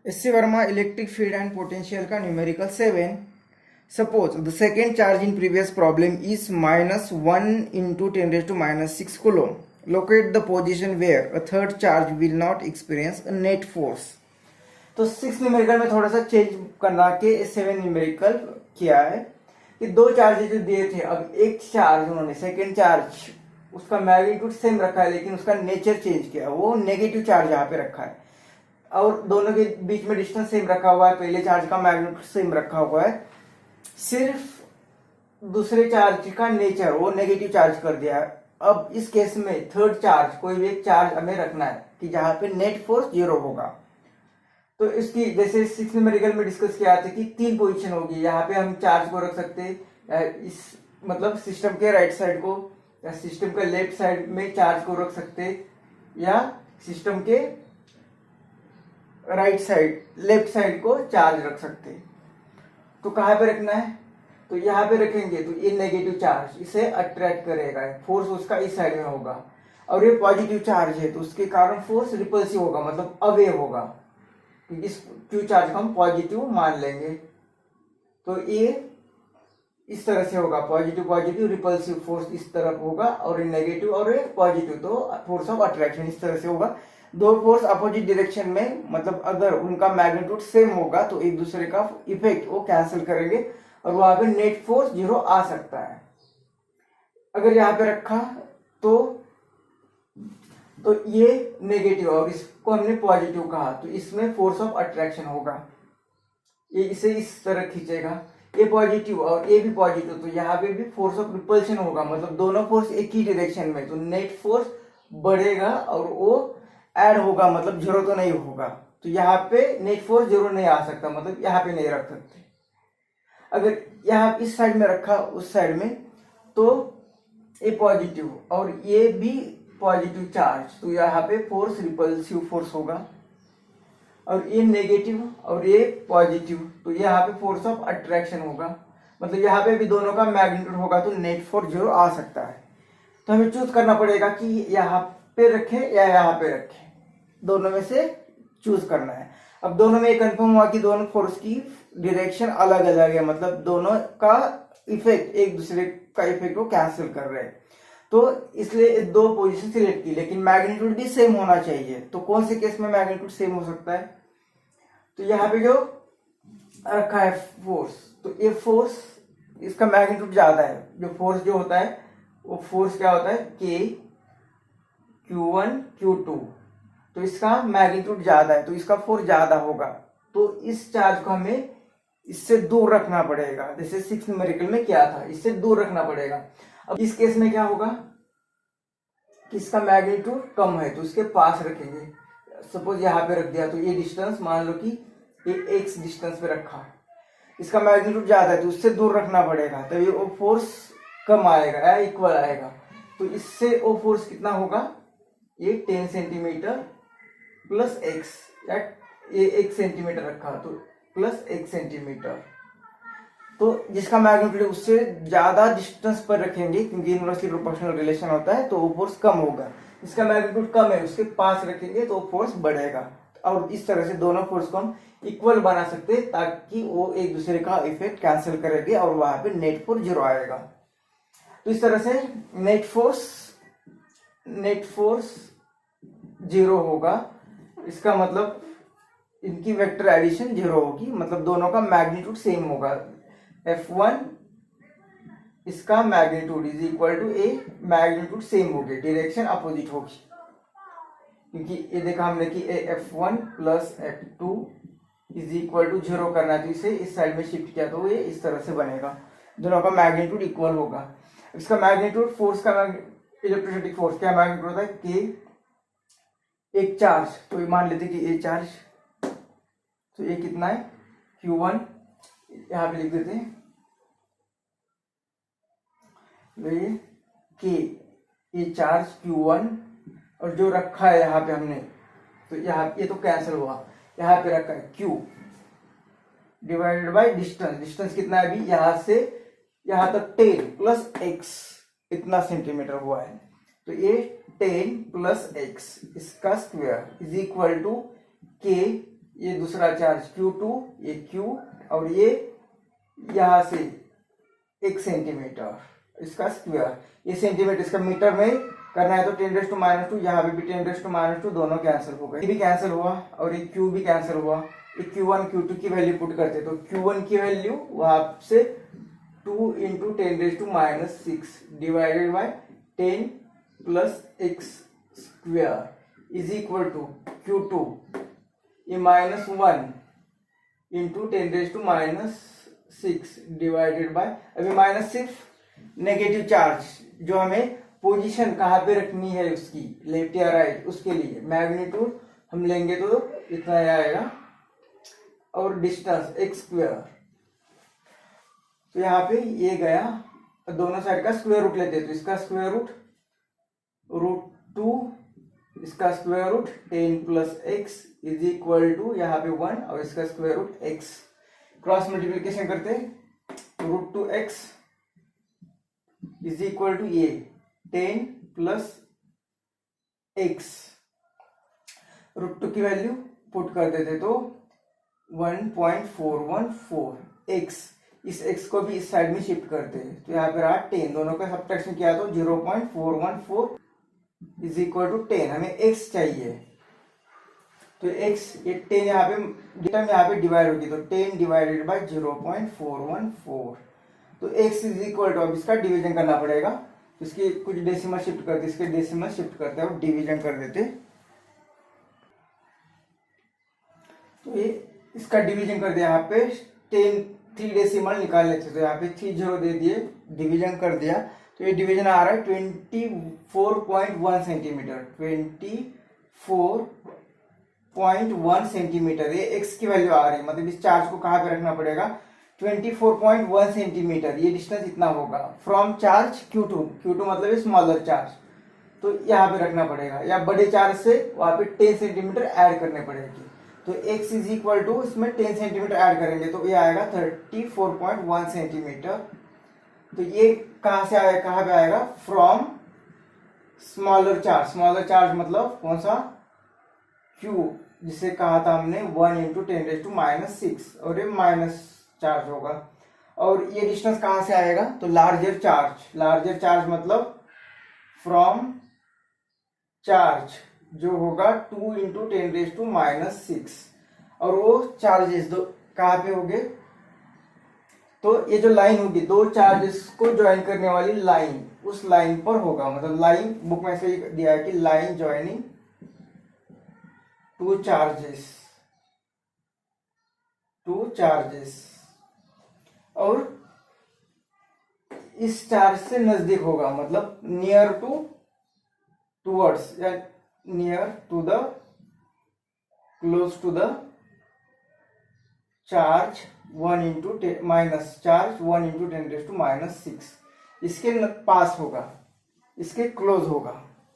SC. Verma electric field and potential का numerical 7. Suppose the second charge in previous problem is -1 into 10 raised to -6 coulomb. Locate the position where a third charge will not experience a net force. तो 6 numerical में थोड़ा सा change करना के 7 numerical किया है कि दो चार्जेस जो दिए थे, अब एक चार्ज उन्होंने सेकेंड चार्ज उसका मैग्नीट्यूड सेम रखा है लेकिन उसका नेचर चेंज किया, वो नेगेटिव चार्ज यहाँ पे रखा है और दोनों के बीच में डिस्टेंस सेम रखा हुआ है, पहले चार्ज का मैग्नीट्यूड सेम रखा हुआ है, सिर्फ दूसरे चार्ज का नेचर वो नेगेटिव चार्ज कर दिया है। अब इस केस में थर्ड चार्ज कोई भी एक चार्ज हमें रखना है कि जहां पे नेट फोर्स 0 होगा। तो इसकी जैसे 6 न्यूमेरिकल में डिस्कस किया था कि 3 पोजीशन होगी, यहाँ पे हम चार्ज को रख सकते हैं इस मतलब सिस्टम के राइट साइड को या सिस्टम के लेफ्ट साइड में चार्ज को रख सकते या सिस्टम के राइट साइड लेफ्ट साइड को चार्ज रख सकते। तो कहाँ पे रखना है, तो यहाँ पे रखेंगे तो ये नेगेटिव चार्ज इसे अट्रैक्ट करेगा, फोर्स उसका इस साइड में होगा और ये पॉजिटिव चार्ज है तो उसके कारण फोर्स रिपल्सिव होगा मतलब अवे होगा, इस क्यू चार्ज को हम पॉजिटिव मान लेंगे। तो ये इस तरह से होगा, पॉजिटिव पॉजिटिव रिपल्सिव फोर्स इस तरफ होगा और ये नेगेटिव और ये पॉजिटिव, तो फोर्स ऑफ अट्रैक्शन इस तरह से होगा। दो फोर्स अपोजिट डायरेक्शन में मतलब अगर उनका मैग्नीट्यूड सेम होगा तो एक दूसरे का इफेक्ट वो कैंसिल करेंगे और वहां पे नेट फोर्स 0 आ सकता है। अगर यहाँ पे रखा तो ये नेगेटिव और इसको हमने पॉजिटिव कहा तो इसमें फोर्स ऑफ अट्रैक्शन होगा, ये इसे इस तरह खींचेगा, ये पॉजिटिव और ये भी पॉजिटिव, तो यहाँ पे भी फोर्स ऑफ रिपल्शन होगा मतलब दोनों फोर्स एक ही डायरेक्शन में, तो नेट फोर्स बढ़ेगा और वो ऐड होगा मतलब 0 तो नहीं होगा। तो यहाँ पे नेट फोर्स 0 नहीं आ सकता मतलब यहाँ पे नहीं रख सकते। अगर यहाँ इस साइड में रखा उस साइड में तो ये पॉजिटिव और ये भी पॉजिटिव चार्ज, तो यहाँ पे फोर्स रिपल्सिव फोर्स होगा और ये नेगेटिव और ये पॉजिटिव, तो यहाँ पे फोर्स ऑफ अट्रैक्शन होगा मतलब यहाँ पे भी दोनों का मैग्नीट्यूड होगा तो नेट फोर्स 0 आ सकता है। तो हमें चूज करना पड़ेगा कि यहाँ पे रखें या यहाँ पे रखें, दोनों में से चूज करना है। अब दोनों में कंफर्म हुआ कि दोनों फोर्स की डायरेक्शन अलग अलग है मतलब दोनों का इफेक्ट एक दूसरे का इफेक्ट को कैंसिल कर रहे हैं, तो इसलिए दो पोजीशन सिलेक्ट की, लेकिन मैग्नीट्यूड भी सेम होना चाहिए। तो कौन से केस में मैग्नीट्यूड सेम हो सकता है, तो यहाँ पे जो रखा है फोर्स, तो ये फोर्स इसका मैग्नीट्यूड ज्यादा है, जो फोर्स जो होता है वो फोर्स क्या होता है के Q1 Q2, तो इसका मैग्नीट्यूड ज्यादा है तो इसका फोर्स ज्यादा होगा, तो इस चार्ज को हमें इससे दूर रखना पड़ेगा, जैसे 6 न्यूमेरिकल में क्या था, इससे दूर रखना पड़ेगा। अब इस केस में क्या होगा कि इसका मैग्नीट्यूड कम है तो इसके पास रखेंगे, सपोज यहाँ पे रख दिया तो ये डिस्टेंस मान लो कि ये x डिस्टेंस पे रखा, इसका मैग्नीट्यूड ज्यादा है तो उससे दूर रखना पड़ेगा, तभी वो फोर्स कम आएगा या इक्वल आएगा। तो इससे वो फोर्स कितना होगा, ये 10 सेंटीमीटर प्लस x, या ये 1 सेंटीमीटर रखा तो प्लस 1 सेंटीमीटर, तो जिसका मैग्नीट्यूड उससे ज्यादा डिस्टेंस पर रखेंगे क्योंकि इनवर्सली प्रोपोर्शनल रिलेशन होता है तो वो फोर्स कम होगा, जिसका मैग्नीट्यूड कम है उसके पास रखेंगे तो फोर्स बढ़ेगा। और इस तरह से दोनों फोर्स को हम इक्वल बना सकते हैं ताकि वो एक दूसरे का इफेक्ट कैंसिल करेंगे और वहां पे नेट फोर्स 0 आएगा। तो इस तरह से नेट फोर्स 0 होगा, इसका मतलब इनकी वेक्टर एडिशन 0 होगी मतलब दोनों का मैग्नीट्यूड सेम होगा, F1 इसका magnitude is equal to a magnitude same होगी, डायरेक्शन अपोजिट होगी, क्योंकि ये देखा हमने कि F1 plus F2 is equal to 0 करना है तो इसे इस साइड में शिफ्ट किया तो ये इस तरह से बनेगा, दोनों का मैग्नीट्यूड इक्वल होगा। इसका मैग्नीट्यूड फोर्स का इलेक्ट्रोस्टैटिक फोर्स क्या मैग्नीट्यूड होता है के, एक चार्ज तो मान लेते कि ए चार्ज, तो ये कितना है Q1, यहाँ पे लिख देते हैं ये के, ये चार्ज Q1 और जो रखा है यहाँ पे हमने, तो यहाँ ये तो कैंसिल हुआ, यहाँ पे रखा है Q डिवाइडेड बाय डिस्टेंस कितना है अभी यहाँ से यहाँ तक 10 प्लस x इतना सेंटीमीटर हुआ है, तो ये 10 प्लस x इसका स्क्वायर इज इक्वल टू के, ये दूसरा चार्ज Q2, ये Q, और ये यहाँ से 1 सेंटीमीटर इसका स्क्वायर, ये सेंटीमीटर इसका मीटर में करना है तो 10⁻², यहाँ पे भी 10⁻², दोनों कैंसिल हो गए, ये भी कैंसिल हुआ और ये Q भी कैंसिल हुआ। ये Q1 Q2 की वैल्यू पुट करते तो Q1 की वैल्यू वहां से 2 × 10⁻6 divided by 10 + x square is equal to Q2 ये -1 × 10⁻6 डिवाइडेड बाय, अभी माइनस सिर्फ नेगेटिव चार्ज जो हमें पोजीशन कहाँ पे रखनी है उसकी, लेफ्ट या राइट, उसके लिए मैग्नीट्यूड हम लेंगे तो इतना आएगा, और डिस्टेंस x स्क्वायर, तो यहाँ पे ये गया, दोनों साइड का स्क्वायर रूट लेते हैं तो इसका स्क्वायर रूट √2, इसका square root 10 + x is equal to यहाँ पे 1 और इसका square root x, cross multiplication करते √2x इज इक्वल टू ये 10 + x, √2 की वैल्यू पुट कर देते तो 1.414 x, इस x को भी इस साइड में शिफ्ट करते हैं तो यहाँ पे रहा 10, दोनों का सब्ट्रैक्शन किया तो 0.414 इज इक्वल टू 10, हमें x चाहिए तो x ये 10 यहाँ पे डिवाइड होगी तो 10 डिवाइडेड बाय 0.414, तो x इज इक्वल टू, अब इसका डिवीजन करना पड़ेगा, इसके कुछ डेसिमल शिफ्ट करते, इसके डेसिमल शिफ्ट करते और डिवीजन कर देते, तो ये इसका डिवीजन कर दिया, यहाँ पे 3 डेसिमल निकाल लेते तो यहाँ पे 3 0 दे दिए, डिवीजन कर दिया तो ये डिवीजन आ रहा है 24.1 सेंटीमीटर, 24.1 सेंटीमीटर, ये x की वैल्यू आ रही है, मतलब इस चार्ज को कहाँ पे रखना पड़ेगा 24.1 सेंटीमीटर, ये डिस्टेंस इतना होगा फ्रॉम चार्ज Q2 मतलब स्मॉलर चार्ज, तो यहाँ पे रखना पड़ेगा, या बड़े चार्ज से वहां पे 10 सेंटीमीटर ऐड करने पड़ेगी, तो x इज इक्वल टू इसमें 10 सेंटीमीटर ऐड करेंगे तो ये आएगा 34.1 सेंटीमीटर, तो ये कहाँ से आएगा, कहाँ पे आएगा फ्रॉम स्मॉलर चार्ज मतलब कौन सा Q, जिसे कहा था हमने 1 × 10⁻6 और ये माइनस चार्ज होगा, और ये डिस्टेंस कहाँ से आएगा तो लार्जर चार्ज मतलब फ्रॉम चार्ज जो होगा 2 × 10⁻6, और वो चार्जेस दो कहाँ पे होंगे, तो ये जो लाइन होगी दो चार्जेस को ज्वाइन करने वाली लाइन, उस लाइन पर होगा, मतलब लाइन बुक में से दिया है कि लाइन ज्वाइनिंग 2 चार्जेस, और इस चार्ज से नजदीक होगा, मतलब नियर टूवर्ड्स या near to the close to the charge 1 × 10⁻6, इसके पास होगा, इसके क्लोज होगा,